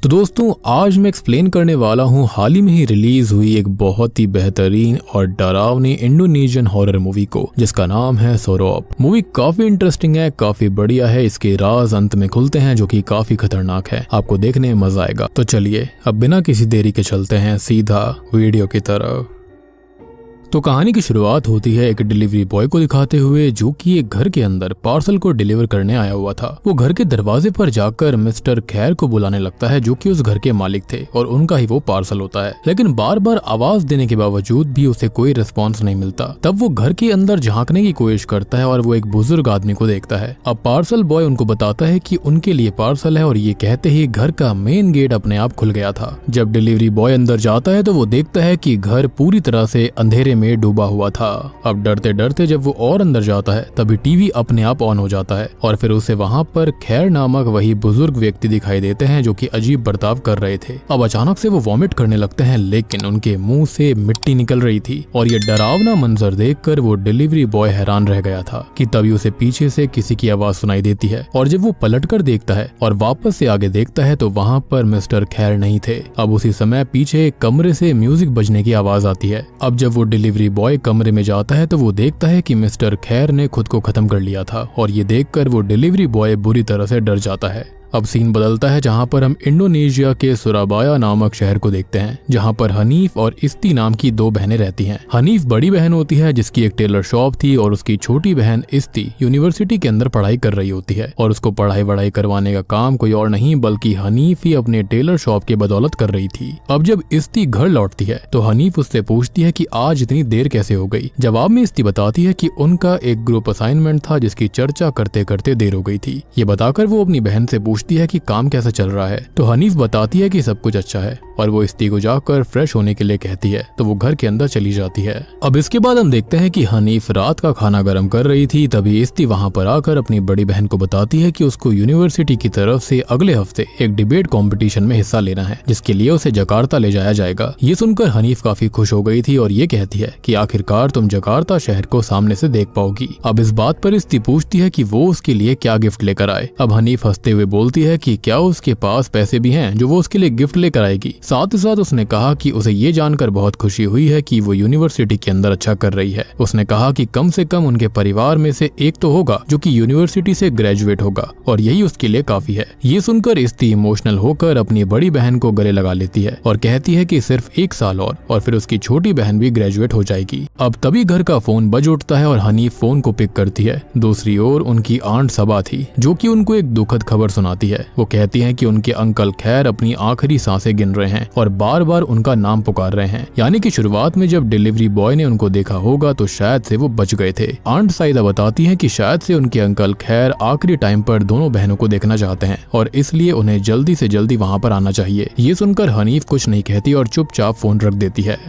तो दोस्तों आज मैं एक्सप्लेन करने वाला हूँ हाल ही में ही रिलीज हुई एक बहुत ही बेहतरीन और डरावनी इंडोनेशियन हॉरर मूवी को, जिसका नाम है सोरोप। मूवी काफी इंटरेस्टिंग है, काफी बढ़िया है। इसके राज अंत में खुलते हैं जो कि काफी खतरनाक है। आपको देखने में मजा आएगा। तो चलिए अब बिना किसी देरी के चलते हैं सीधा वीडियो की तरफ। तो कहानी की शुरुआत होती है एक डिलीवरी बॉय को दिखाते हुए जो कि एक घर के अंदर पार्सल को डिलीवर करने आया हुआ था। वो घर के दरवाजे पर जाकर मिस्टर खैर को बुलाने लगता है जो कि उस घर के मालिक थे और उनका ही वो पार्सल होता है। लेकिन बार बार आवाज देने के बावजूद भी उसे कोई रिस्पॉन्स नहीं मिलता। तब वो घर के अंदर झांकने की कोशिश करता है और वो एक बुजुर्ग आदमी को देखता है। अब पार्सल बॉय उनको बताता है कि उनके लिए पार्सल है और ये कहते ही घर का मेन गेट अपने आप खुल गया था। जब डिलीवरी बॉय अंदर जाता है तो वो देखता है कि घर पूरी तरह से अंधेरे में डूबा हुआ था। अब डरते डरते जब वो और अंदर जाता है तभी टीवी अपने आप ऑन हो जाता है और फिर उसे वहाँ पर खैर नामक वही बुजुर्ग व्यक्ति दिखाई देते हैं जो कि अजीब बर्ताव कर रहे थे। अब अचानक से वो वॉमिट करने लगते हैं, लेकिन उनके मुंह से मिट्टी निकल रही थी और ये डरावना मंजर देखकर वो डिलीवरी बॉय हैरान रह गया था कि तभी उसे पीछे से किसी की आवाज सुनाई देती है और जब वो पलटकर देखता है और वापस से आगे देखता है तो वहाँ पर मिस्टर खैर नहीं थे। अब उसी समय पीछे एक कमरे से म्यूजिक बजने की आवाज आती है। अब जब वो डिलीवरी बॉय कमरे में जाता है तो वो देखता है कि मिस्टर खैर ने खुद को खत्म कर लिया था और ये देखकर वो डिलीवरी बॉय बुरी तरह से डर जाता है। अब सीन बदलता है जहां पर हम इंडोनेशिया के सुराबाया नामक शहर को देखते हैं जहां पर हनीफ और इस्ती नाम की दो बहनें रहती हैं। हनीफ बड़ी बहन होती है जिसकी एक टेलर शॉप थी और उसकी छोटी बहन इस्ती यूनिवर्सिटी के अंदर पढ़ाई कर रही होती है और उसको पढ़ाई वढ़ाई करवाने का काम कोई और नहीं बल्कि हनीफ ही अपने टेलर शॉप के बदौलत कर रही थी। अब जब इस्ती घर लौटती है तो हनीफ उससे पूछती है कि आज इतनी देर कैसे हो गई। जवाब में इस्ती बताती है कि उनका एक ग्रुप असाइनमेंट था जिसकी चर्चा करते करते देर हो गई थी। ये बताकर वो अपनी बहन से पूछती है कि काम कैसा चल रहा है तो हनीफ बताती है कि सब कुछ अच्छा है और वो इस्ती को जाकर फ्रेश होने के लिए कहती है तो वो घर के अंदर चली जाती है। अब इसके बाद हम देखते हैं कि हनीफ रात का खाना गर्म कर रही थी, तभी इस्ती वहां पर आकर अपनी बड़ी बहन को बताती है कि उसको यूनिवर्सिटी की तरफ से अगले हफ्ते एक डिबेट कंपटीशन में हिस्सा लेना है जिसके लिए उसे जकार्ता ले जाया जाएगा। ये सुनकर हनीफ काफी खुश हो गई थी और ये कहती है कि आखिरकार तुम जकार्ता शहर को सामने से देख पाओगी। अब इस बात पर इस्ती पूछती है कि वो उसके लिए क्या गिफ्ट लेकर आए। अब हनीफ हंसते हुए बोलती है कि क्या उसके पास पैसे भी हैं जो वो उसके लिए गिफ्ट लेकर आएगी। साथ ही साथ उसने कहा कि उसे ये जानकर बहुत खुशी हुई है कि वो यूनिवर्सिटी के अंदर अच्छा कर रही है। उसने कहा कि कम से कम उनके परिवार में से एक तो होगा जो कि यूनिवर्सिटी से ग्रेजुएट होगा और यही उसके लिए काफी है। ये सुनकर इस्ती इमोशनल होकर अपनी बड़ी बहन को गले लगा लेती है और कहती है कि सिर्फ 1 साल और फिर उसकी छोटी बहन भी ग्रेजुएट हो जाएगी। अब तभी घर का फोन बज उठता है और हनीफ फोन को पिक करती है। दूसरी ओर उनकी आंट सबा थी जो कि उनको एक दुखद खबर सुनाती है। वो कहती हैं कि उनके अंकल खैर अपनी आखिरी सांसें गिन रहे हैं और बार बार उनका नाम पुकार रहे हैं। यानी कि शुरुआत में जब डिलीवरी बॉय ने उनको देखा होगा तो शायद से वो बच गए थे। आंट साइदा बताती हैं कि शायद से उनके अंकल खैर आखिरी टाइम पर दोनों बहनों को देखना चाहते हैं और इसलिए उन्हें जल्दी से जल्दी वहां पर आना चाहिए। ये सुनकर हनीफ कुछ नहीं कहती और चुपचाप फोन रख देती है।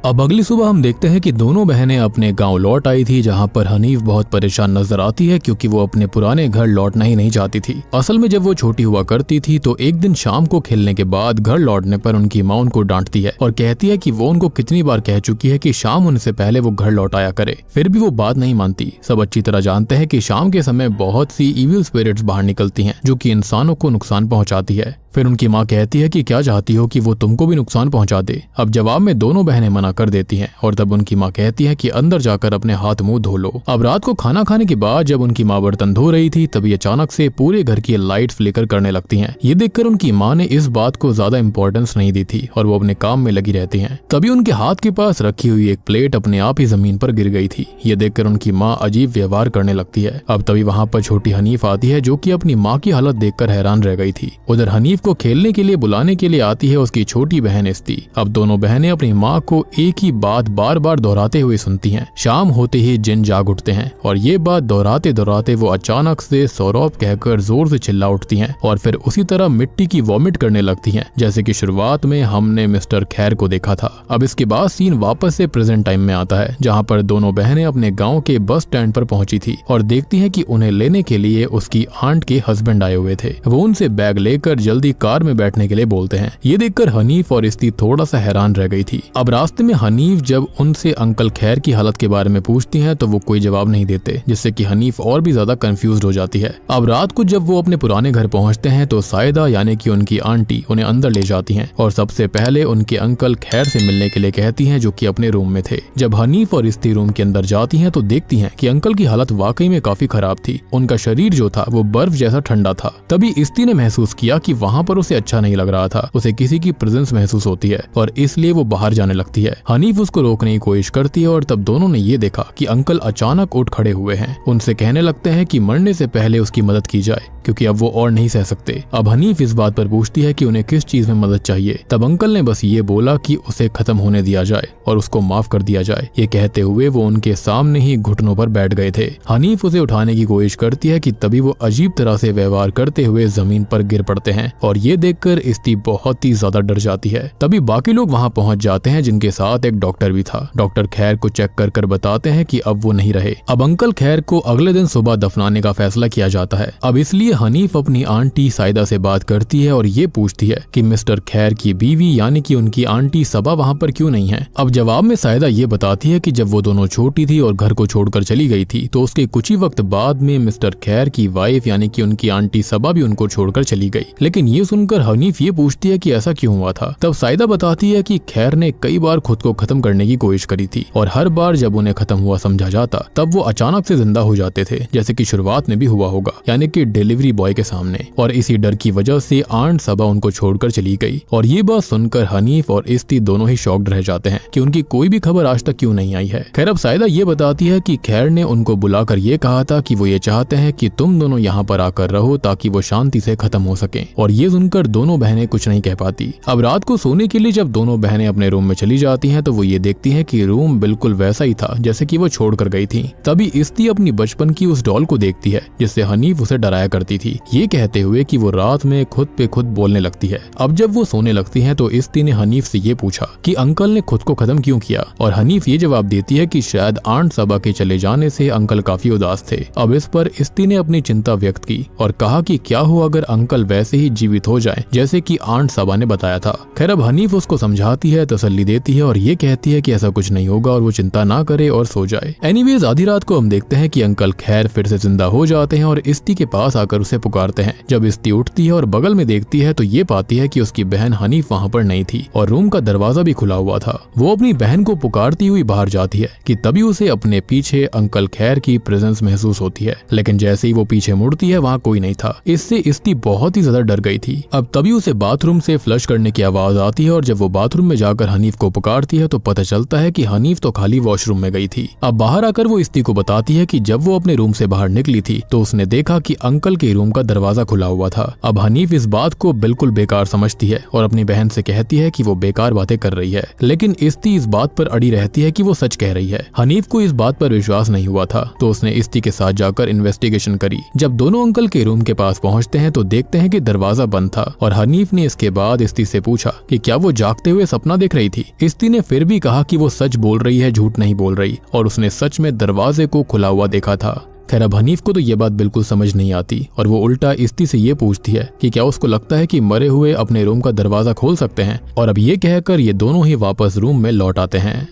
अब अगली सुबह हम देखते हैं कि दोनों बहनें अपने गांव लौट आई थी जहां पर हनीफ बहुत परेशान नजर आती है क्योंकि वो अपने पुराने घर लौटना ही नहीं चाहती थी। असल में जब वो छोटी हुआ करती थी तो एक दिन शाम को खेलने के बाद घर लौटने पर उनकी माँ उनको डांटती है और कहती है कि वो उनको कितनी बार कह चुकी है कि शाम होने से पहले वो घर लौट आया करे, फिर भी वो बात नहीं मानती। सब अच्छी तरह जानते हैं कि शाम के समय बहुत सी इविल स्पिरिट्स बाहर निकलती हैं जो कि इंसानों को नुकसान पहुंचाती है। फिर उनकी माँ कहती है कि क्या चाहती हो कि वो तुमको भी नुकसान पहुंचा दे। अब जवाब में दोनों बहनें मना कर देती हैं और तब उनकी माँ कहती है कि अंदर जाकर अपने हाथ मुंह धो लो। अब रात को खाना खाने के बाद जब उनकी माँ बर्तन धो रही थी तभी अचानक से पूरे घर की लाइट्स फ्लिकर करने लगती हैं। ये देखकर उनकी माँ ने इस बात को ज्यादा इंपॉर्टेंस नहीं दी थी और वो अपने काम में लगी रहती हैं। तभी उनके हाथ के पास रखी हुई एक प्लेट अपने आप ही जमीन पर गिर गई थी। ये देखकर उनकी माँ अजीब व्यवहार करने लगती है। अब तभी वहाँ पर छोटी हनीफ आती है जो कि अपनी माँ की हालत देखकर हैरान रह गई थी। उधर हनीफ को खेलने के लिए बुलाने के लिए आती है उसकी छोटी बहन इस्ती। अब दोनों बहनें अपनी माँ को एक ही बात बार बार दोहराते हुए सुनती हैं। शाम होते ही जिन जाग उठते हैं और ये बात दोहराते दोहराते वो अचानक से सौरभ कहकर जोर से चिल्ला उठती हैं और फिर उसी तरह मिट्टी की वॉमिट करने लगती हैं जैसे कि शुरुआत में हमने मिस्टर खैर को देखा था। अब इसके बाद सीन वापस से प्रेजेंट टाइम में आता है जहाँ पर दोनों बहनें अपने गाँव के बस स्टैंड पर पहुंची थी और देखती है कि उन्हें लेने के लिए उसकी आंट के हस्बैंड आए हुए थे। वो उनसे बैग लेकर जल्दी लिए कार में बैठने के लिए बोलते हैं। ये देखकर हनीफ और इस्ती थोड़ा सा हैरान रह गई थी। अब रास्ते में हनीफ जब उनसे अंकल खैर की हालत के बारे में पूछती हैं तो वो कोई जवाब नहीं देते, जिससे कि हनीफ और भी ज्यादा कंफ्यूज हो जाती है। अब रात को जब वो अपने पुराने घर पहुंचते हैं तो साइदा यानी कि उनकी आंटी उन्हें अंदर ले जाती हैं और सबसे पहले उनके अंकल खैर से मिलने के लिए कहती हैं, जो कि अपने रूम में थे। जब हनीफ और इस्ती रूम के अंदर जाती हैं तो देखती हैं कि अंकल की हालत वाकई में काफी खराब थी। उनका शरीर जो था वो बर्फ जैसा ठंडा था। तभी इस्ती ने महसूस किया कि वहाँ पर उसे अच्छा नहीं लग रहा था, उसे किसी की प्रेजेंस महसूस होती है और इसलिए वो बाहर जाने लगती है। हनीफ उसको रोकने की कोशिश करती है और तब दोनों ने ये देखा कि अंकल अचानक उठ खड़े हुए हैं। उनसे कहने लगते हैं कि मरने से पहले उसकी मदद की जाए, क्योंकि अब वो और नहीं सह सकते। अब हनीफ इस बात पर पूछती है कि उन्हें किस चीज में मदद चाहिए। तब अंकल ने बस ये बोला कि उसे खत्म होने दिया जाए और उसको माफ कर दिया जाए। ये कहते हुए वो उनके सामने ही घुटनों पर बैठ गए थे। हनीफ उसे उठाने की कोशिश करती है कि तभी वो अजीब तरह से व्यवहार करते हुए जमीन पर गिर पड़ते हैं और ये देखकर इस्ती बहुत ही ज्यादा डर जाती है। तभी बाकी लोग वहाँ पहुँच जाते हैं, जिनके साथ एक डॉक्टर भी था। डॉक्टर खैर को चेक कर बताते हैं कि अब वो नहीं रहे। अब अंकल खैर को अगले दिन सुबह दफनाने का फैसला किया जाता है। अब इसलिए हनीफ अपनी आंटी साइदा से बात करती है और ये पूछती है कि मिस्टर खैर की बीवी यानी कि उनकी आंटी सबा वहाँ पर क्यों नहीं है। अब जवाब में साइदा ये बताती है कि जब वो दोनों छोटी थी और घर को छोड़कर चली गई थी तो उसके कुछ ही वक्त बाद में मिस्टर खैर की वाइफ यानी कि उनकी आंटी सबा भी उनको छोड़कर चली गई। लेकिन ये सुनकर हनीफ ये पूछती है कि ऐसा क्यों हुआ था। तब साइदा बताती है कि खैर ने कई बार खुद को खत्म करने की कोशिश करी थी और हर बार जब उन्हें खत्म हुआ समझा जाता तब वो अचानक से जिंदा हो जाते थे, जैसे कि शुरुआत में भी हुआ होगा, यानी कि डिलीवरी बॉय के सामने। और इसी डर की वजह से आंट सबा उनको छोड़कर चली गई। और ये बात सुनकर हनीफ और इस्ती दोनों ही शॉक्ड रह जाते हैं कि उनकी कोई भी खबर आज तक क्यों नहीं आई है। खैर अब साइदा ये बताती है कि खैर ने उनको बुलाकर ये कहा था कि वो ये चाहते हैं कि तुम दोनों यहाँ पर आकर रहो ताकि वो शांति से खत्म हो सके। और ये सुनकर दोनों बहनें कुछ नहीं कह पाती। अब रात को सोने के लिए जब दोनों बहनें अपने रूम में चली जाती हैं तो वो ये देखती हैं कि रूम बिल्कुल वैसा ही था जैसे कि वो छोड़ कर गई थी। तभी इस्ती अपनी बचपन की उस डॉल को देखती है जिससे हनीफ उसे डराया करती थी, ये कहते हुए कि वो रात में खुद पे खुद बोलने लगती है। अब जब वो सोने लगती है तो इस्ती ने हनीफ से ये पूछा कि अंकल ने खुद को खत्म क्यों किया। और हनीफ ये जवाब देती है कि शायद आंट सबा के चले जाने से अंकल काफी उदास थे। अब इस पर इस्ती ने अपनी चिंता व्यक्त की और कहा कि क्या हो अगर अंकल वैसे ही जीवित हो जाए जैसे कि आंट सबा ने बताया था। खैर अब हनीफ उसको समझाती है, तसल्ली देती है और ये कहती है कि ऐसा कुछ नहीं होगा और वो चिंता ना करे और सो जाए। एनीवेज आधी रात को हम देखते हैं कि अंकल खैर फिर से जिंदा हो जाते हैं और इस्ती के पास आकर उसे पुकारते हैं। जब इस्ती उठती है और बगल में देखती है तो ये पाती है कि उसकी बहन हनीफ वहाँ पर नहीं थी और रूम का दरवाजा भी खुला हुआ था। वो अपनी बहन को पुकारती हुई बाहर जाती है कि तभी उसे अपने पीछे अंकल खैर की प्रेजेंस महसूस होती है। लेकिन जैसे ही वो पीछे मुड़ती है वहाँ कोई नहीं था। इससे इस्ती बहुत ही ज्यादा डर गई थी। अब तभी उसे बाथरूम से फ्लश करने की आवाज आती है और जब वो बाथरूम में जाकर हनीफ को पुकारती है तो पता चलता है कि हनीफ तो खाली वॉशरूम में गई थी। अब बाहर आकर वो इस्ती को बताती है कि जब वो अपने रूम से बाहर निकली थी तो उसने देखा कि अंकल के रूम का दरवाजा खुला हुआ था। अब हनीफ इस बात को बिल्कुल बेकार समझती है और अपनी बहन से कहती है कि वो बेकार बातें कर रही है, लेकिन इस्ती इस बात पर अड़ी रहती है कि वो सच कह रही है। हनीफ को इस बात पर विश्वास नहीं हुआ था तो उसने इस्ती के साथ जाकर इन्वेस्टिगेशन करी। जब दोनों अंकल के रूम के पास पहुंचते हैं तो देखते हैं कि दरवाजा बंद था और हनीफ ने इसके बाद इस्ती से पूछा कि क्या वो जागते हुए सपना देख रही थी। इस्ती ने फिर भी कहा कि वो सच बोल रही है, झूठ नहीं बोल रही और उसने सच में दरवाजे को खुला हुआ देखा था। खैर अब हनीफ को तो ये बात बिल्कुल समझ नहीं आती और वो उल्टा इस्ती से ये पूछती है कि क्या उसको लगता है कि मरे हुए अपने रूम का दरवाजा खोल सकते हैं। और अब ये कहकर ये दोनों ही वापस रूम में लौट आते हैं।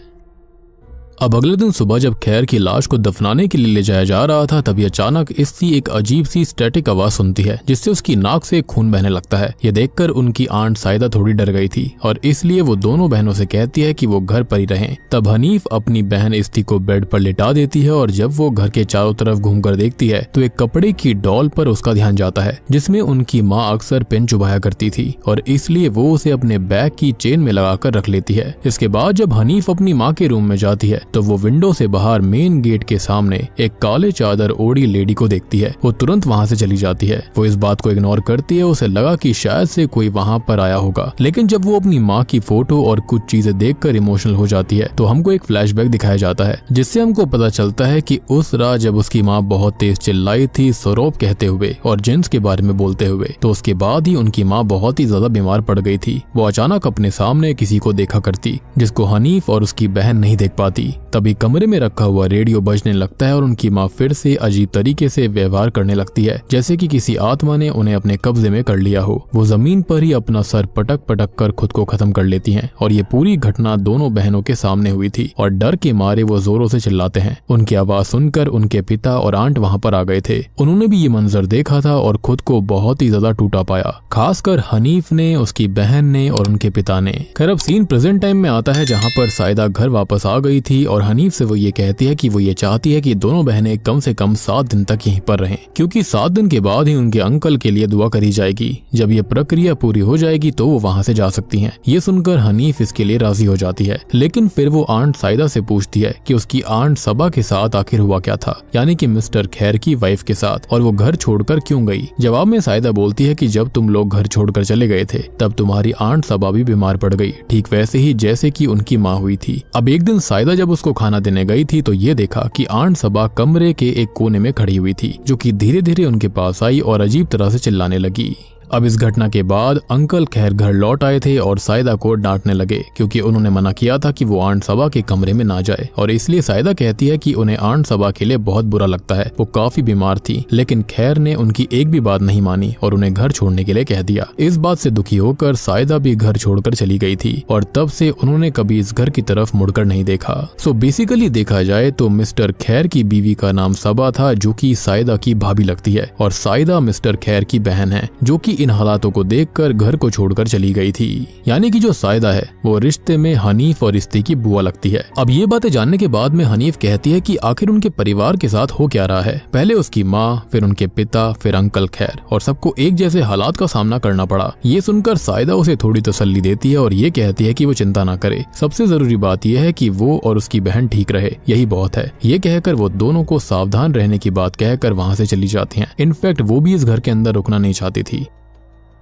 अब अगले दिन सुबह जब खैर की लाश को दफनाने के लिए ले जाया जा रहा था तभी अचानक इस्ती एक अजीब सी स्टैटिक आवाज सुनती है जिससे उसकी नाक से खून बहने लगता है। ये देखकर उनकी आंट साइदा थोड़ी डर गई थी और इसलिए वो दोनों बहनों से कहती है कि वो घर पर ही रहें। तब हनीफ अपनी बहन इस्ती को बेड पर लिटा देती है और जब वो घर के चारों तरफ घूमकर देखती है तो एक कपड़े की डॉल पर उसका ध्यान जाता है जिसमें उनकी माँ अक्सर पेन चुभाया करती थी और इसलिए वो उसे अपने बैग की चेन में लगाकर रख लेती है। इसके बाद जब हनीफ अपनी माँ के रूम में जाती है तो वो विंडो से बाहर मेन गेट के सामने एक काले चादर ओढ़ी लेडी को देखती है। वो तुरंत वहाँ से चली जाती है। वो इस बात को इग्नोर करती है। उसे लगा कि शायद से कोई वहाँ पर आया होगा, लेकिन जब वो अपनी माँ की फोटो और कुछ चीजें देखकर इमोशनल हो जाती है तो हमको एक फ्लैशबैक दिखाया जाता है जिससे हमको पता चलता है कि उस रात जब उसकी माँ बहुत तेज चिल्लाई थी सौरभ कहते हुए और जिन्स के बारे में बोलते हुए, तो उसके बाद ही उनकी माँ बहुत ही ज्यादा बीमार पड़ गई थी। वो अचानक अपने सामने किसी को देखा करती जिसको हनीफ और उसकी बहन नहीं देख पाती तभी कमरे में रखा हुआ रेडियो बजने लगता है और उनकी माँ फिर से अजीब तरीके से व्यवहार करने लगती है, जैसे कि किसी आत्मा ने उन्हें अपने कब्जे में कर लिया हो। वो जमीन पर ही अपना सर पटक पटक कर खुद को खत्म कर लेती हैं और ये पूरी घटना दोनों बहनों के सामने हुई थी और डर के मारे वो जोरों से चिल्लाते हैं। उनकी आवाज सुनकर उनके पिता और आंट वहाँ पर आ गए थे। उन्होंने भी ये मंजर देखा था और खुद को बहुत ही ज्यादा टूटा पाया, खासकर हनीफ ने, उसकी बहन ने और उनके पिता ने। खैर अब सीन प्रेजेंट टाइम में आता है जहाँ पर साइदा घर वापस आ गई थी और हनीफ से वो ये कहती है कि वो ये चाहती है कि दोनों बहनें कम से कम 7 दिन तक यहीं पर रहें, क्योंकि 7 दिन के बाद ही उनके अंकल के लिए दुआ करी जाएगी। जब ये प्रक्रिया पूरी हो जाएगी तो वो वहाँ से जा सकती हैं। ये सुनकर हनीफ इसके लिए राजी हो जाती है, लेकिन फिर वो आंट साइदा से पूछती है कि उसकी आंट सबा के साथ आखिर हुआ क्या था, यानी कि मिस्टर खैर की वाइफ के साथ, और वो घर छोड़कर क्यों गई। जवाब में साइदा बोलती है कि जब तुम लोग घर छोड़कर चले गए थे तब तुम्हारी आंट सबा भी बीमार पड़ गई, ठीक वैसे ही जैसे कि उनकी माँ हुई थी। अब एक दिन साइदा जब उसको खाना देने गई थी तो ये देखा कि आंट सबा कमरे के एक कोने में खड़ी हुई थी, जो कि धीरे धीरे उनके पास आई और अजीब तरह से चिल्लाने लगी। अब इस घटना के बाद अंकल खैर घर लौट आए थे और साइदा को डांटने लगे, क्योंकि उन्होंने मना किया था कि वो आंट सबा के कमरे में ना जाए, और इसलिए साइदा कहती है कि उन्हें आंट सबा के लिए बहुत बुरा लगता है। वो काफी बीमार थी, लेकिन खैर ने उनकी एक भी बात नहीं मानी और उन्हें घर छोड़ने के लिए कह दिया। इस बात से दुखी होकर साइदा भी घर छोड़कर चली गई थी और तब से उन्होंने कभी इस घर की तरफ मुड़कर नहीं देखा। सो बेसिकली देखा जाए तो मिस्टर खैर की बीवी का नाम सबा था, जो कि साइदा की भाभी लगती है, और साइदा मिस्टर खैर की बहन है, जो कि इन हालातों को देखकर घर को छोड़कर चली गई थी। यानी कि जो साइदा है वो रिश्ते में हनीफ और इस्ती की बुआ लगती है। अब ये बातें जानने के बाद में हनीफ कहती है कि आखिर उनके परिवार के साथ हो क्या रहा है। पहले उसकी माँ, फिर उनके पिता, फिर अंकल खैर, और सबको एक जैसे हालात का सामना करना पड़ा। ये सुनकर साइदा उसे थोड़ी तसल्ली देती है और ये कहती है कि वो चिंता ना करे, सबसे जरूरी बात यह है कि वो और उसकी बहन ठीक रहे, यही बहुत है। ये कहकर वो दोनों को सावधान रहने की बात कहकर वहाँ से चली जाती हैं। इनफैक्ट वो भी इस घर के अंदर रुकना नहीं चाहती थी।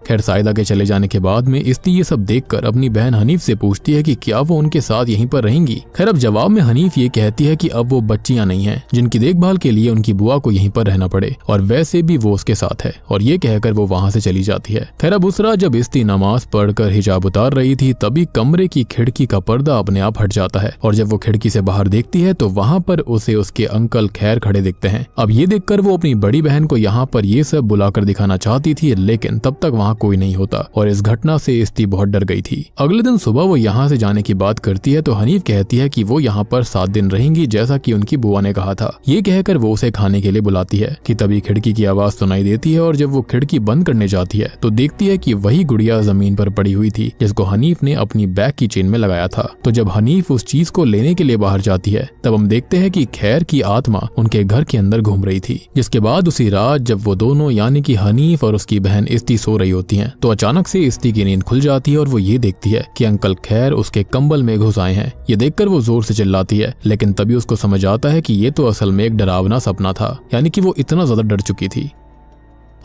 खैर साइदा के चले जाने के बाद में इस्ती ये सब देखकर अपनी बहन हनीफ से पूछती है कि क्या वो उनके साथ यहीं पर रहेंगी। खैर अब जवाब में हनीफ ये कहती है कि अब वो बच्चियां नहीं हैं जिनकी देखभाल के लिए उनकी बुआ को यहीं पर रहना पड़े, और वैसे भी वो उसके साथ है, और ये कहकर वो वहाँ से चली जाती है। खैर अब उस रात जब इस्ती नमाज पढ़कर हिजाब उतार रही थी तभी कमरे की खिड़की का पर्दा अपने आप हट जाता है, और जब वो खिड़की से बाहर देखती है तो वहाँ पर उसे उसके अंकल खैर खड़े दिखते हैं। अब ये देखकर वो अपनी बड़ी बहन को यहाँ पर ये सब बुलाकर दिखाना चाहती थी, लेकिन तब तक वहाँ कोई नहीं होता, और इस घटना से इस्ती बहुत डर गई थी। अगले दिन सुबह वो यहाँ से जाने की बात करती है तो हनीफ कहती है कि वो यहाँ पर 7 दिन रहेंगी, जैसा कि उनकी बुआ ने कहा था। ये कहकर वो उसे खाने के लिए बुलाती है कि तभी खिड़की की आवाज सुनाई देती है, और जब वो खिड़की बंद करने जाती है तो देखती है कि वही गुड़िया जमीन पर पड़ी हुई थी जिसको हनीफ ने अपनी बैग की चेन में लगाया था। तो जब हनीफ उस चीज को लेने के लिए बाहर जाती है तब हम देखते हैं कि खैर की आत्मा उनके घर के अंदर घूम रही थी। जिसके बाद उसी रात जब वो दोनों यानी कि हनीफ और उसकी बहन इस्ती सो रही होती हैं तो अचानक से इस्ती की नींद खुल जाती है और वो ये देखती है कि अंकल खैर उसके कंबल में घुस आए हैं। ये देखकर वो जोर से चिल्लाती है, लेकिन तभी उसको समझ आता है कि ये तो असल में एक डरावना सपना था, यानी कि वो इतना ज्यादा डर चुकी थी।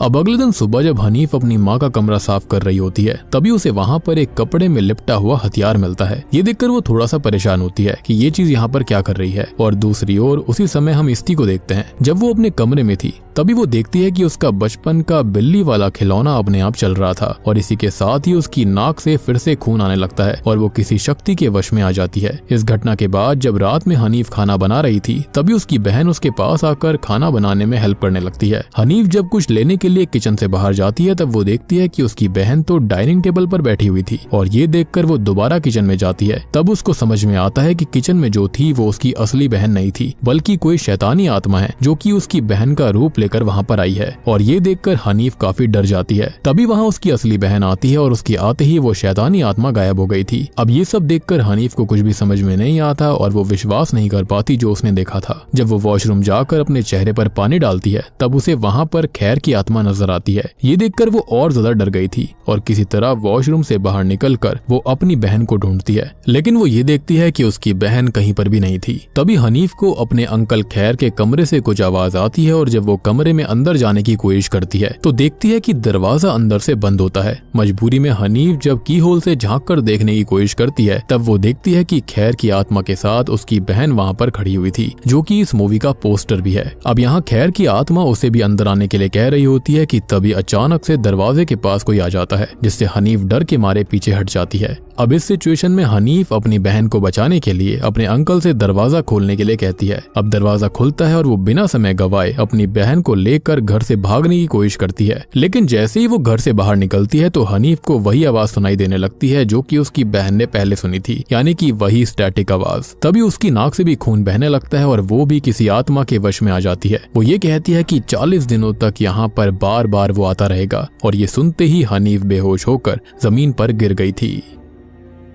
अब अगले दिन सुबह जब हनीफ अपनी माँ का कमरा साफ कर रही होती है तभी उसे वहाँ पर एक कपड़े में लिपटा हुआ हथियार मिलता है। ये देखकर वो थोड़ा सा परेशान होती है कि ये चीज यहाँ पर क्या कर रही है। और दूसरी ओर उसी समय हम इस्ती को देखते हैं। जब वो अपने कमरे में थी तभी वो देखती है कि उसका बचपन का बिल्ली वाला खिलौना अपने आप चल रहा था, और इसी के साथ ही उसकी नाक से फिर से खून आने लगता है और वो किसी शक्ति के वश में आ जाती है। इस घटना के बाद जब रात में हनीफ खाना बना रही थी तभी उसकी बहन उसके पास आकर खाना बनाने में हेल्प करने लगती है। हनीफ जब कुछ लेने के लिए किचन से बाहर जाती है तब वो देखती है कि उसकी बहन तो डाइनिंग टेबल पर बैठी हुई थी, और ये देखकर वो दोबारा किचन में जाती है। तब उसको समझ में आता है कि किचन में जो थी वो उसकी असली बहन नहीं थी, बल्कि कोई शैतानी आत्मा है जो कि उसकी बहन का रूप लेकर वहाँ पर आई है। और ये देखकर हनीफ काफी डर जाती है। तभी वहाँ उसकी असली बहन आती है और उसके आते ही वो शैतानी आत्मा गायब हो गई थी। अब ये सब देखकर हनीफ को कुछ भी समझ में नहीं आता और वो विश्वास नहीं कर पाती जो उसने देखा था। जब वो वॉशरूम जाकर अपने चेहरे पर पानी डालती है तब उसे वहाँ पर खैर की आत्मा नजर आती है। ये देखकर वो और ज्यादा डर गई थी और किसी तरह वॉशरूम से बाहर निकलकर वो अपनी बहन को ढूंढती है, लेकिन वो ये देखती है कि उसकी बहन कहीं पर भी नहीं थी। तभी हनीफ को अपने अंकल खैर के कमरे से कुछ आवाज आती है और जब वो कमरे में अंदर जाने की कोशिश करती है तो देखती है कि दरवाजा अंदर से बंद होता है। मजबूरी में हनीफ जब की होल से झांक कर देखने की कोशिश करती है तब वो देखती है कि खैर की आत्मा के साथ उसकी बहन वहाँ पर खड़ी हुई थी, जो कि इस मूवी का पोस्टर भी है। अब यहाँ खैर की आत्मा उसे भी अंदर आने के लिए कह रही होती होती है कि तभी अचानक से दरवाजे के पास कोई आ जाता है, जिससे हनीफ डर के मारे पीछे हट जाती है। अब इस सिचुएशन में हनीफ अपनी बहन को बचाने के लिए अपने अंकल से दरवाजा खोलने के लिए कहती है। अब दरवाजा खुलता है और वो बिना समय गवाए अपनी बहन को लेकर घर से भागने की कोशिश करती है, लेकिन जैसे ही वो घर से बाहर निकलती है तो हनीफ को वही आवाज सुनाई देने लगती है जो कि उसकी बहन ने पहले सुनी थी, यानी कि वही स्टैटिक आवाज। तभी उसकी नाक से भी खून बहने लगता है और वो भी किसी आत्मा के वश में आ जाती है। वो ये कहती है कि 40 दिनों तक यहाँ पर बार बार वो आता रहेगा, और ये सुनते ही हनीफ बेहोश होकर जमीन पर गिर गई थी।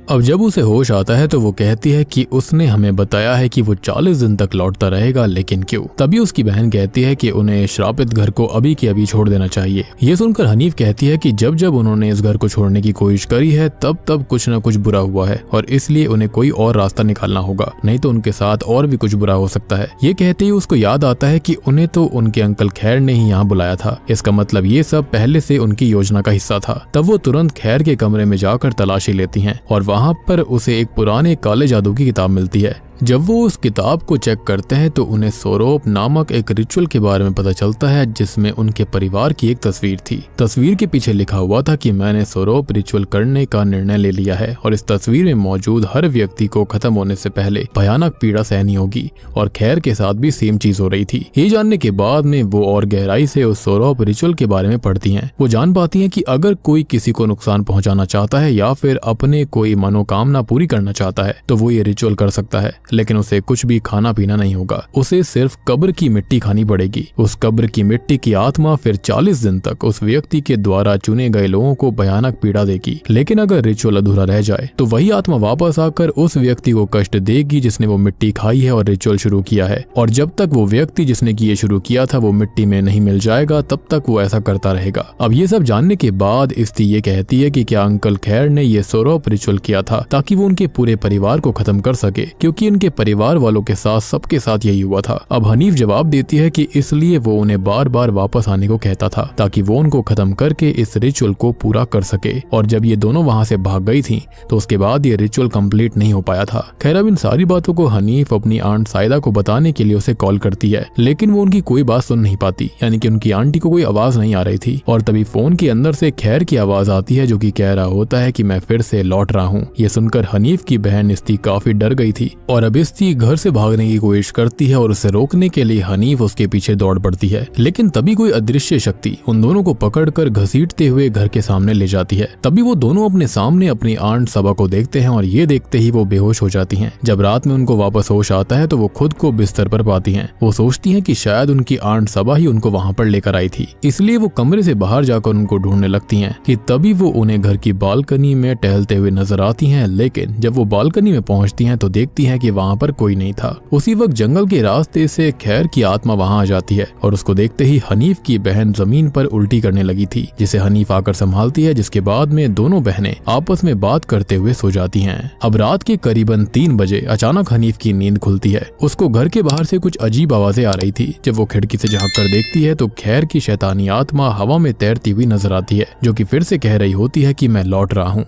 अब जब उसे होश आता है तो वो कहती है कि उसने हमें बताया है कि वो 40 दिन तक लौटता रहेगा, लेकिन क्यों? तभी उसकी बहन कहती है कि उन्हें श्रापित घर को अभी के अभी छोड़ देना चाहिए। ये सुनकर हनीफ कहती है कि जब जब उन्होंने इस घर को छोड़ने की कोशिश करी है तब तब कुछ न कुछ बुरा हुआ है, और इसलिए उन्हें कोई और रास्ता निकालना होगा, नहीं तो उनके साथ और भी कुछ बुरा हो सकता है। ये कहते ही उसको याद आता है कि उन्हें तो उनके अंकल खैर ने ही यहाँ बुलाया था, इसका मतलब ये सब पहले से उनकी योजना का हिस्सा था। तब वो तुरंत खैर के कमरे में जाकर तलाशी लेती हैं और वहाँ पर उसे एक पुराने काले जादू की किताब मिलती है। जब वो उस किताब को चेक करते हैं तो उन्हें सोरोप नामक एक रिचुअल के बारे में पता चलता है, जिसमें उनके परिवार की एक तस्वीर थी। तस्वीर के पीछे लिखा हुआ था कि मैंने सोरोप रिचुअल करने का निर्णय ले लिया है, और इस तस्वीर में मौजूद हर व्यक्ति को खत्म होने से पहले भयानक पीड़ा सहनी होगी, और खैर के साथ भी सेम चीज हो रही थी। ये जानने के बाद में वो और गहराई से उस सोरोप रिचुअल के बारे में पढ़ती हैं। वो जान पाती हैं कि अगर कोई किसी को नुकसान पहुंचाना चाहता है या फिर अपने कोई मनोकामना पूरी करना चाहता है तो वो ये रिचुअल कर सकता है, लेकिन उसे कुछ भी खाना पीना नहीं होगा। उसे सिर्फ कब्र की मिट्टी खानी पड़ेगी। उस कब्र की मिट्टी की आत्मा फिर 40 दिन तक उस व्यक्ति के द्वारा चुने गए लोगों को भयानक पीड़ा देगी, लेकिन अगर रिचुअल अधूरा रह जाए तो वही आत्मा वापस आकर उस व्यक्ति को कष्ट देगी जिसने वो मिट्टी खाई है और रिचुअल शुरू किया है, और जब तक वो व्यक्ति जिसने ये शुरू किया था वो मिट्टी में नहीं मिल जाएगा तब तक वो ऐसा करता रहेगा। अब ये सब जानने के बाद इस्ती ये कहती है कि क्या अंकल खैर ने ये सोरोप रिचुअल किया था ताकि वो उनके पूरे परिवार को खत्म कर सके, क्योंकि इनके परिवार वालों के साथ सबके साथ यही हुआ था। अब हनीफ जवाब देती है कि इसलिए वो उन्हें बार बार वापस आने को कहता था ताकि वो उनको खत्म करके इस रिचुअल को पूरा कर सके, और जब ये दोनों वहाँ से भाग गई थी तो उसके बाद ये रिचुअल कंप्लीट नहीं हो पाया था। खैर अब इन सारी बातों को हनीफ अपनी आंट साइदा को बताने के लिए उसे कॉल करती है, लेकिन वो उनकी कोई बात सुन नहीं पाती, यानी कि उनकी आंटी को कोई आवाज नहीं आ रही थी। और तभी फोन के अंदर से खैर की आवाज आती है जो कि कह रहा होता है कि मैं फिर से लौट रहा हूँ। ये सुनकर हनीफ की बहन इस्ती काफी डर गई थी, और अब इस्ती घर से भागने की कोशिश करती है और उसे रोकने के लिए हनीफ उसके पीछे दौड़ पड़ती है, लेकिन तभी कोई अदृश्य शक्ति उन दोनों को पकड़कर घसीटते हुए घर के सामने ले जाती है। तभी वो दोनों अपने सामने अपनी आंट सबा को देखते हैं और ये देखते ही वो बेहोश हो जाती हैं। जब रात में उनको वापस होश आता है तो वो खुद को बिस्तर पर पाती हैं। वो सोचती हैं कि शायद उनकी आंट सबा ही उनको वहाँ पर लेकर आई थी, इसलिए वो कमरे से बाहर जाकर उनको ढूंढने लगती हैं कि तभी वो उन्हें घर की बालकनी में टहलते हुए नजर आती हैं, लेकिन जब वो बालकनी में पहुंचती हैं तो देखती हैं कि वहाँ पर कोई नहीं था। उसी वक्त जंगल के रास्ते से खैर की आत्मा वहां आ जाती है, और उसको देखते ही हनीफ की बहन जमीन पर उल्टी करने लगी थी, जिसे हनीफ आकर संभालती है, जिसके बाद में दोनों बहनें आपस में बात करते हुए सो जाती हैं। अब रात के करीबन 3 बजे अचानक हनीफ की नींद खुलती है। उसको घर के बाहर से कुछ अजीब आवाजें आ रही थी। जब वो खिड़की से झांक कर देखती है तो खैर की शैतानी आत्मा हवा में तैरती हुई नजर आती है, जो कि फिर से कह रही होती है कि मैं लौट रहा हूँ।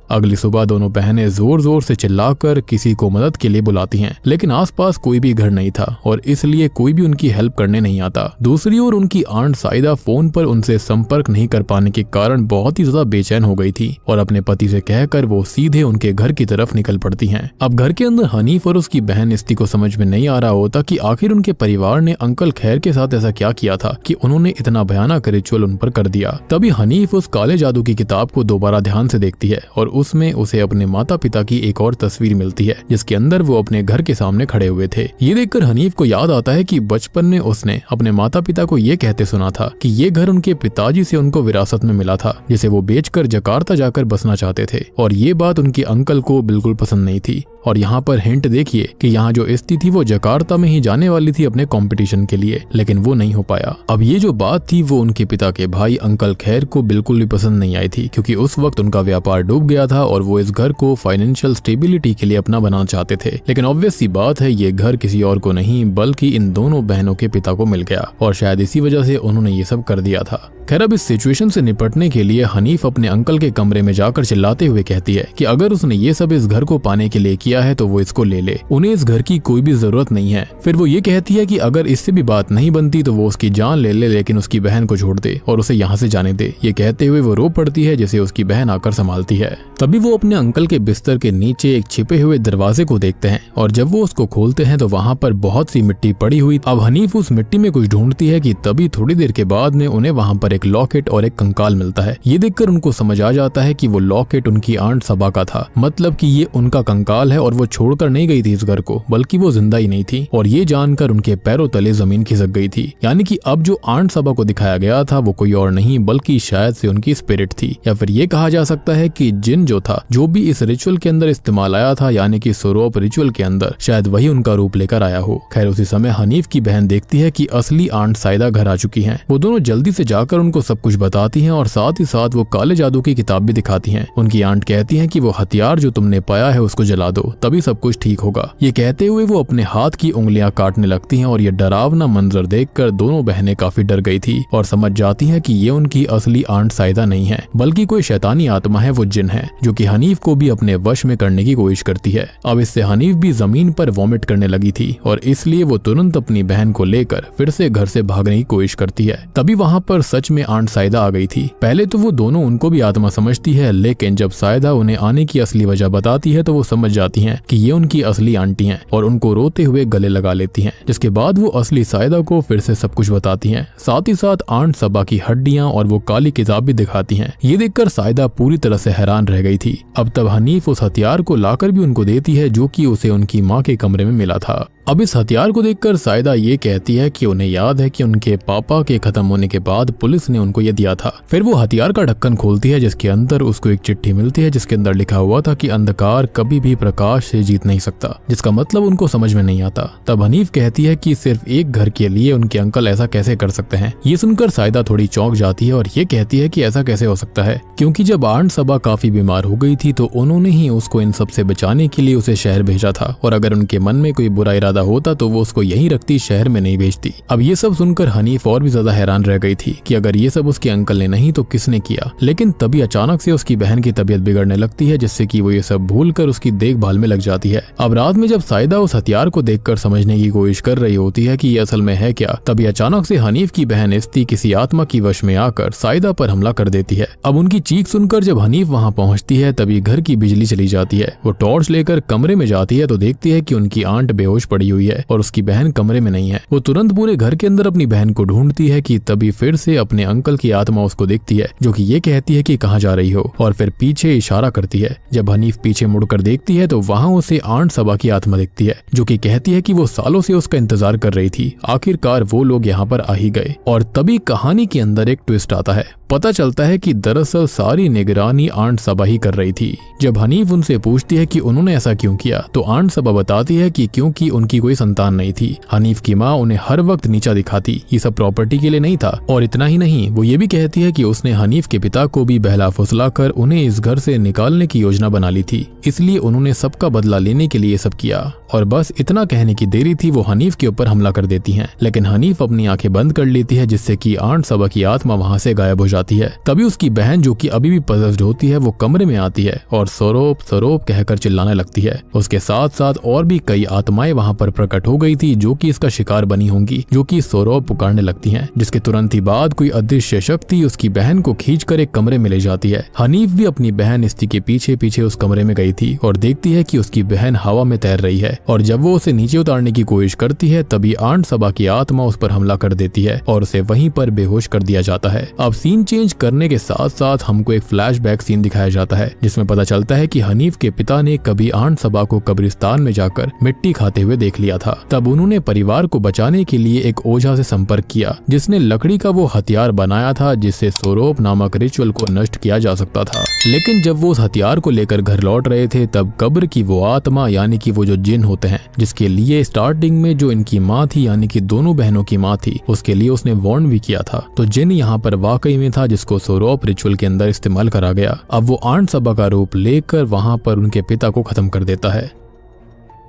अगली सुबह दोनों बहनें जोर जोर से चिल्लाकर किसी को मदद के लिए बुलाती हैं, लेकिन आसपास कोई भी घर नहीं था और इसलिए कोई भी उनकी हेल्प करने नहीं आता। दूसरी ओर उनकी आंट साइदा फोन पर उनसे संपर्क नहीं कर पाने के कारण बहुत ही ज्यादा बेचैन हो गई थी और अपने पति से कहकर वो सीधे उनके घर की तरफ निकल पड़ती हैं। अब घर के अंदर हनीफ और उसकी बहन इस्ती को समझ में नहीं आ रहा होता कि आखिर उनके परिवार ने अंकल खैर के साथ ऐसा क्या किया था कि उन्होंने इतना भयानक रिचुअल उन पर कर दिया। तभी हनीफ उस काले जादू की किताब को दोबारा ध्यान से देखती है और उसमें उसे अपने माता पिता की एक और तस्वीर मिलती है, जिसके अंदर वो अपने घर के सामने खड़े हुए थे। ये देखकर हनीफ को याद आता है कि बचपन में उसने अपने माता पिता को ये कहते सुना था कि ये घर उनके पिताजी से उनको विरासत में मिला था, जिसे वो बेचकर जकार्ता जाकर बसना चाहते थे, और ये बात उनके अंकल को बिल्कुल पसंद नहीं थी। और यहाँ पर हिंट देखिए कि यहाँ जो इस्ती थी वो जकार्ता में ही जाने वाली थी अपने कंपटीशन के लिए, लेकिन वो नहीं हो पाया। अब ये जो बात थी वो उनके पिता के भाई अंकल खैर को बिल्कुल भी पसंद नहीं आई थी, क्योंकि उस वक्त उनका व्यापार डूब गया था और वो इस घर को फाइनेंशियल स्टेबिलिटी के लिए अपना बनाना चाहते थे। लेकिन ऑब्वियस सी बात है ये घर किसी और को नहीं बल्कि इन दोनों बहनों के पिता को मिल गया, और शायद इसी वजह से उन्होंने ये सब कर दिया था। खैर अब इस सिचुएशन से निपटने के लिए हनीफ अपने अंकल के कमरे में जाकर चिल्लाते हुए कहती है कि अगर उसने ये सब इस घर को पाने के लिए किया किया है तो वो इसको ले ले, उन्हें इस घर की कोई भी जरूरत नहीं है। फिर वो ये कहती है कि अगर इससे भी बात नहीं बनती तो वो उसकी जान ले ले, लेकिन उसकी बहन को छोड़ दे और उसे यहाँ से जाने दे। ये कहते हुए वो रो पड़ती है, जिसे उसकी बहन आकर संभालती है। तभी वो अपने अंकल के बिस्तर के नीचे एक छिपे हुए दरवाजे को देखते हैं और जब वो उसको खोलते हैं तो वहाँ पर बहुत सी मिट्टी पड़ी हुई। अब हनीफ उस मिट्टी में कुछ ढूंढती है कि तभी थोड़ी देर के बाद में उन्हें वहाँ पर एक लॉकेट और एक कंकाल मिलता है। ये देखकर उनको समझ आ जाता है कि वो लॉकेट उनकी आंट सबा का था, मतलब कि ये उनका कंकाल है और वो छोड़कर नहीं गई थी इस घर को, बल्कि वो जिंदा ही नहीं थी। और ये जानकर उनके पैरों तले जमीन खिसक गई थी। यानी कि अब जो आंट सबा को दिखाया गया था वो कोई और नहीं बल्कि शायद से उनकी स्पिरिट थी, या फिर ये कहा जा सकता है कि जिन जो था, जो भी इस रिचुअल के अंदर इस्तेमाल आया था, यानी कि सोरोप रिचुअल के अंदर, शायद वही उनका रूप लेकर आया हो। खैर उसी समय हनीफ की बहन देखती है कि असली आंट साइदा घर आ चुकी हैं। वो दोनों जल्दी से जाकर उनको सब कुछ बताती हैं और साथ ही साथ वो काले जादू की किताब भी दिखाती हैं। उनकी आंट कहती हैं कि वो हथियार जो तुमने पाया है उसको जला दो, तभी सब कुछ ठीक होगा। ये कहते हुए वो अपने हाथ की उंगलियां काटने लगती हैं और ये डरावना मंजर देखकर दोनों बहनें काफी डर गई थी और समझ जाती हैं कि ये उनकी असली आंट साइदा नहीं है, बल्कि कोई शैतानी आत्मा है, वो जिन है, जो कि हनीफ को भी अपने वश में करने की कोशिश करती है। अब इससे हनीफ भी जमीन पर वॉमिट करने लगी थी और इसलिए वो तुरंत अपनी बहन को लेकर फिर से घर से भागने की कोशिश करती है। तभी वहाँ पर सच में आंट साइदा आ गई थी। पहले तो वो दोनों उनको भी आत्मा समझती है, लेकिन जब साइदा उन्हें आने की असली वजह बताती है तो वो समझ जाती हैं कि ये उनकी असली आंटी हैं और उनको रोते हुए गले लगा लेती हैं। जिसके बाद वो असली साइदा को फिर से सब कुछ बताती हैं, साथ ही साथ आंट सबा की हड्डियां और वो काली किताब भी दिखाती हैं। ये देखकर साइदा पूरी तरह से हैरान रह गई थी। अब तब हनीफ उस हथियार को लाकर भी उनको देती है जो कि उसे उनकी माँ के कमरे में मिला था। अब इस हथियार को देखकर साइदा ये कहती है कि उन्हें याद है कि उनके पापा के खत्म होने के बाद पुलिस ने उनको ये दिया था। फिर वो हथियार का ढक्कन खोलती है जिसके अंदर उसको एक चिट्ठी मिलती है जिसके अंदर लिखा हुआ था कि अंधकार कभी भी प्रकाश से जीत नहीं सकता, जिसका मतलब उनको समझ में नहीं आता। तब हनीफ कहती है कि सिर्फ एक घर के लिए उनके अंकल ऐसा कैसे कर सकते हैं। ये सुनकर साइदा थोड़ी चौंक जाती है और ये कहती है कि ऐसा कैसे हो सकता है, क्योंकि जब आंट सबा काफी बीमार हो गई थी तो उन्होंने ही उसको इन सब से बचाने के लिए उसे शहर भेजा था और अगर उनके मन में कोई बुरा इरादा होता तो वो उसको यहीं रखती, शहर में नहीं भेजती। अब ये सब सुनकर हनीफ और भी ज्यादा हैरान रह गई थी कि अगर ये सब उसके अंकल ने नहीं तो किसने किया। लेकिन तभी अचानक से उसकी बहन की तबीयत बिगड़ने लगती है जिससे कि वो ये सब भूलकर उसकी देखभाल में लग जाती है। अब रात में जब साइदा उस हथियार को देखकर समझने की कोशिश कर रही होती है कि ये असल में है क्या, तभी अचानक से हनीफ की बहन इस्ती किसी आत्मा की वश में आकर साइदा पर हमला कर देती है। अब उनकी चीख सुनकर जब हनीफ वहाँ पहुँचती है तभी घर की बिजली चली जाती है। वो टॉर्च लेकर कमरे में जाती है तो देखती है कि उनकी आंट बेहोश पड़ी हुई है और उसकी बहन कमरे में नहीं है। वो तुरंत पूरे घर के अंदर अपनी बहन को ढूंढती है कि तभी फिर से अपने अंकल की आत्मा उसको दिखती है जो कि ये कहती है कि कहाँ जा रही हो और फिर पीछे इशारा करती है। जब हनीफ पीछे मुड़कर देखती है तो वहाँ उसे आंट सबा की आत्मा दिखती है जो कि कहती है कि वो सालों से उसका इंतजार कर रही थी, आखिरकार वो लोग यहाँ पर आ ही गए। और तभी कहानी के अंदर एक ट्विस्ट आता है। पता चलता है कि दरअसल सारी निगरानी आंट सबा ही कर रही थी। जब हनीफ उनसे पूछती है कि उन्होंने ऐसा क्यों किया तो आंट सबा बताती है कि क्योंकि उनकी कोई संतान नहीं थी। हनीफ की माँ उन्हें हर वक्त नीचा दिखाती, ये सब प्रॉपर्टी के लिए नहीं था। और इतना ही नहीं, वो ये भी कहती है कि उसने हनीफ के पिता को भी बहला फुसलाकर उन्हें इस घर से निकालने की योजना बना ली थी, इसलिए उन्होंने सबका बदला लेने के लिए सब किया। और बस इतना कहने की देरी थी, वो हनीफ के ऊपर हमला कर देती हैं। लेकिन हनीफ अपनी आंखें बंद कर लेती है जिससे कि आंट सबा की आत्मा वहां से गायब हो जाती है। तभी उसकी बहन जो कि अभी भी पजेस्ड होती है वो कमरे में आती है और सौरोप सौरोप कहकर चिल्लाने लगती है। उसके साथ साथ और भी कई आत्माएं वहां पर प्रकट हो गई थी जो कि इसका शिकार बनी होंगी, जो कि सौरोप पुकारने लगती हैं। जिसके तुरंत ही बाद कोई अदृश्य शक्ति उसकी बहन को खींचकर एक कमरे में ले जाती है। हनीफ भी अपनी बहन इस्ती के पीछे पीछे उस कमरे में गई थी और देखती है कि उसकी बहन हवा में तैर रही है। और जब वो उसे नीचे उतारने की कोशिश करती है तभी आंट सबा की आत्मा उस पर हमला कर देती है और उसे वहीं पर बेहोश कर दिया जाता है। अब सीन चेंज करने के साथ साथ हमको एक फ्लैशबैक सीन दिखाया जाता है जिसमें पता चलता है कि हनीफ के पिता ने कभी आंट सबा को कब्रिस्तान में जाकर मिट्टी खाते हुए देख लिया था। तब उन्होंने परिवार को बचाने के लिए एक ओझा से संपर्क किया जिसने लकड़ी का वो हथियार बनाया था जिससे सोरोप नामक रिचुअल को नष्ट किया जा सकता था। लेकिन जब वो उस हथियार को लेकर घर लौट रहे थे तब कब्र की वो आत्मा यानी कि वो जो जिन होते हैं जिसके लिए स्टार्टिंग में जो इनकी माँ थी यानी कि दोनों बहनों की माँ थी उसके लिए उसने वार्न भी किया था, तो जिन यहाँ पर वाकई में था जिसको सोरोप रिचुअल के अंदर इस्तेमाल करा गया। अब वो आंट सबा का रूप लेकर वहां पर उनके पिता को खत्म कर देता है।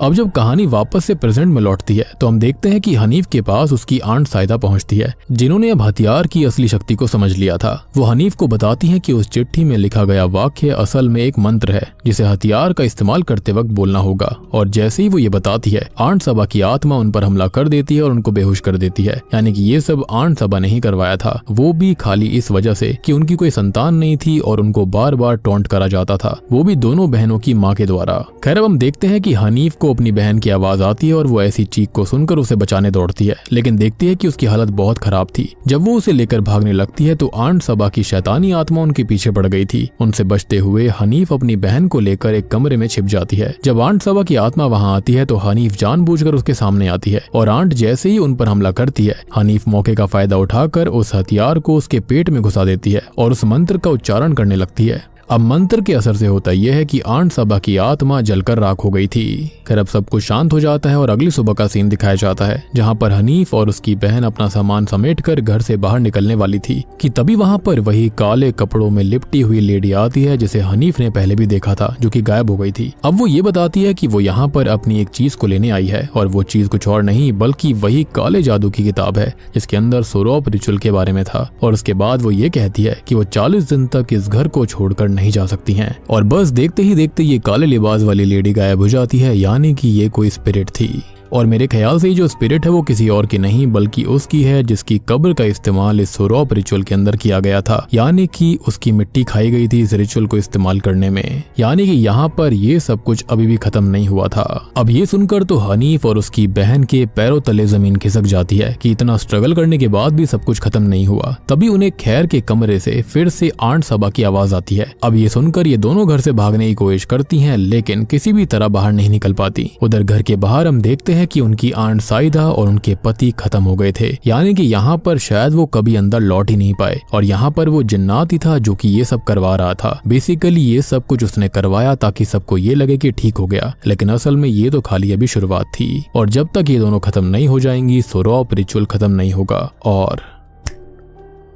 अब जब कहानी वापस से प्रेजेंट में लौटती है तो हम देखते हैं कि हनीफ के पास उसकी आंट साइदा पहुंचती है, जिन्होंने अब हथियार की असली शक्ति को समझ लिया था। वो हनीफ को बताती हैं कि उस चिट्ठी में लिखा गया वाक्य असल में एक मंत्र है जिसे हथियार का इस्तेमाल करते वक्त बोलना होगा। और जैसे ही वो ये बताती है, आंट सबा की आत्मा उन पर हमला कर देती है और उनको बेहोश कर देती है। यानी कि ये सब आंट सबा ने ही करवाया था, वो भी खाली इस वजह से कि उनकी कोई संतान नहीं थी और उनको बार बार टॉन्ट करा जाता था, वो भी दोनों बहनों की माँ के द्वारा। खैर अब हम देखते हैं कि हनीफ को अपनी बहन की आवाज आती है और वो ऐसी चीख को सुनकर उसे बचाने दौड़ती है, लेकिन देखती है कि उसकी हालत बहुत खराब थी। जब वो उसे लेकर भागने लगती है तो आंट सबा की शैतानी आत्मा उनके पीछे पड़ गई थी। उनसे बचते हुए हनीफ अपनी बहन को लेकर एक कमरे में छिप जाती है। जब आंट सबा की आत्मा वहां आती है तो हनीफ जानबूझकर उसके सामने आती है और आंट जैसे ही उन पर हमला करती है, हनीफ मौके का फायदा उठाकर उस हथियार को उसके पेट में घुसा देती है और उस मंत्र का उच्चारण करने लगती है। अब मंत्र के असर से होता यह है कि आंट सबा की आत्मा जलकर राख हो गई थी। खैर अब सब कुछ शांत हो जाता है और अगली सुबह का सीन दिखाया जाता है, जहां पर हनीफ और उसकी बहन अपना सामान समेटकर घर से बाहर निकलने वाली थी कि तभी वहां पर वही काले कपड़ों में लिपटी हुई लेडी आती है जिसे हनीफ ने पहले भी देखा था, जो कि गायब हो गई थी। अब वो ये बताती है कि वो यहाँ पर अपनी एक चीज को लेने आई है और वो चीज कुछ और नहीं बल्कि वही काले जादू की किताब है जिसके अंदर सोरोप रिचुअल के बारे में था। और उसके बाद वो ये कहती है कि वो 40 दिन तक इस घर को छोड़कर नहीं जा सकती हैं। और बस देखते ही देखते ये काले लिबास वाली लेडी गायब हो जाती है, यानी कि ये कोई स्पिरिट थी। और मेरे ख्याल से जो स्पिरिट है वो किसी और की नहीं बल्कि उसकी है जिसकी कब्र का इस्तेमाल इस सोरोप रिचुअल के अंदर किया गया था, यानी कि उसकी मिट्टी खाई गई थी इस रिचुअल को इस्तेमाल करने में। यानी कि यहाँ पर ये सब कुछ अभी भी खत्म नहीं हुआ था। अब ये सुनकर तो हनीफ और उसकी बहन के पैरों तले जमीन खिसक जाती है कि इतना स्ट्रगल करने के बाद भी सब कुछ खत्म नहीं हुआ। तभी उन्हें खैर के कमरे से फिर से आंट सबा की आवाज आती है। अब ये सुनकर ये दोनों घर से भागने की कोशिश करती हैं, लेकिन किसी भी तरह बाहर नहीं निकल पाती। उधर घर के बाहर हम देखते हैं कि उनकी आंट साइदा और उनके पति खत्म हो गए थे, यानी कि यहाँ पर शायद वो कभी अंदर लौट ही नहीं पाए। और यहाँ पर वो जिन्नात ही था जो कि ये सब करवा रहा था। बेसिकली ये सब कुछ उसने करवाया ताकि सबको ये लगे कि ठीक हो गया, लेकिन असल में ये तो खाली अभी शुरुआत थी। और जब तक ये दोनों खत्म नहीं हो जाएंगी सोरोप रिचुअल खत्म नहीं होगा। और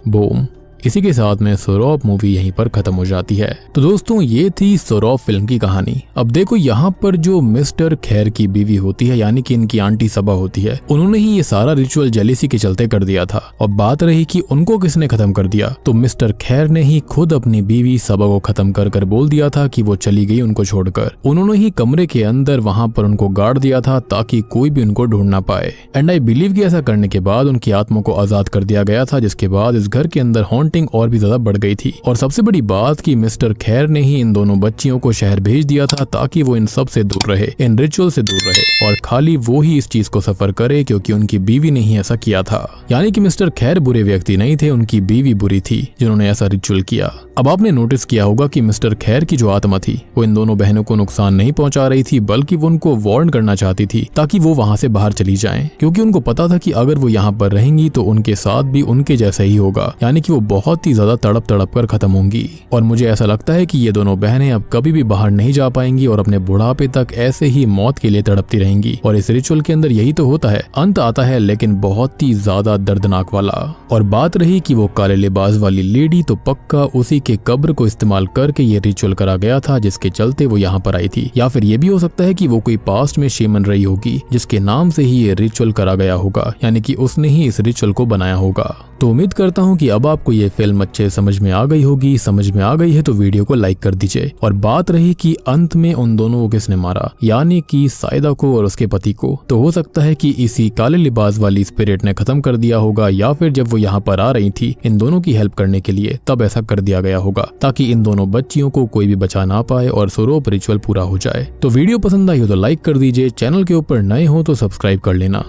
बूम, इसी के साथ में सोरोप मूवी यहीं पर खत्म हो जाती है। तो दोस्तों ये थी सोरोप फिल्म की कहानी। अब देखो यहाँ पर जो मिस्टर खैर की बीवी होती है, यानी कि इनकी आंटी सबा होती है, उन्होंने ही ये सारा रिचुअल जेलिसी के चलते कर दिया था। और बात रही कि उनको किसने खत्म कर दिया, तो मिस्टर खैर ने ही खुद अपनी बीवी सबा को खत्म कर बोल दिया था कि वो चली गई उनको छोड़कर। उन्होंने ही कमरे के अंदर वहां पर उनको गाड़ दिया था ताकि कोई भी उनको ढूंढ ना पाए। एंड आई बिलीव कि ऐसा करने के बाद उनकी आत्मा को आजाद कर दिया गया था, जिसके बाद इस घर के अंदर हॉन्टिंग और भी ज्यादा बढ़ गई थी। और सबसे बड़ी बात कि मिस्टर खैर ने ही इन दोनों बच्चियों को शहर भेज दिया था ताकि वो इन सब से दूर रहे, इन रिचुअल से दूर रहे, और खाली वो ही इस चीज को सफर करे क्योंकि उनकी बीवी ने ही ऐसा किया था। यानी कि मिस्टर खैर बुरे व्यक्ति नहीं थे, उनकी बीवी बुरी थी जिन्होंने ऐसा रिचुअल किया। अब आपने नोटिस किया होगा कि मिस्टर खैर की जो आत्मा थी वो इन दोनों बहनों को नुकसान नहीं पहुंचा रही थी, बल्कि वो उनको वार्न करना चाहती थी ताकि वो वहां से बाहर चली जाएं, क्योंकि उनको पता था कि अगर वो यहाँ पर रहेंगी तो उनके साथ भी उनके जैसा ही होगा, यानी कि वो बहुत ही ज्यादा तड़प कर खत्म होंगी। और मुझे ऐसा लगता है कि ये दोनों बहनें अब कभी भी बाहर नहीं जा पाएंगी और अपने बुढ़ापे तक ऐसे ही मौत के लिए तड़पती रहेंगी। और इस रिचुअल के अंदर यही तो होता है, अंत आता है लेकिन बहुत ही ज्यादा दर्दनाक वाला। और बात रही कि वो काले लिबास वाली लेडी, तो पक्का उसी के कब्र को इस्तेमाल करके ये रिचुअल करा गया था जिसके चलते वो यहाँ पर आई थी। या फिर ये भी हो सकता है कि वो कोई पास्ट में शेमन रही होगी जिसके नाम से ही ये रिचुअल करा गया होगा, यानी कि उसने ही इस रिचुअल को बनाया होगा। तो उम्मीद करता हूँ कि अब आपको ये फिल्म अच्छे समझ में आ गई होगी। समझ में आ गई है तो वीडियो को लाइक कर दीजिए। और बात रही कि अंत में उन दोनों को किसने मारा, यानी कि साइदा को और उसके पति को, तो हो सकता है कि इसी काले लिबास वाली स्पिरिट ने खत्म कर दिया होगा, या फिर जब वो यहाँ पर आ रही थी इन दोनों की हेल्प करने के लिए तब ऐसा कर दिया गया होगा ताकि इन दोनों बच्चियों को कोई भी बचा ना पाए और सोरोप रिचुअल पूरा हो जाए। तो वीडियो पसंद आई हो तो लाइक कर दीजिए, चैनल के ऊपर नए हो तो सब्सक्राइब कर लेना।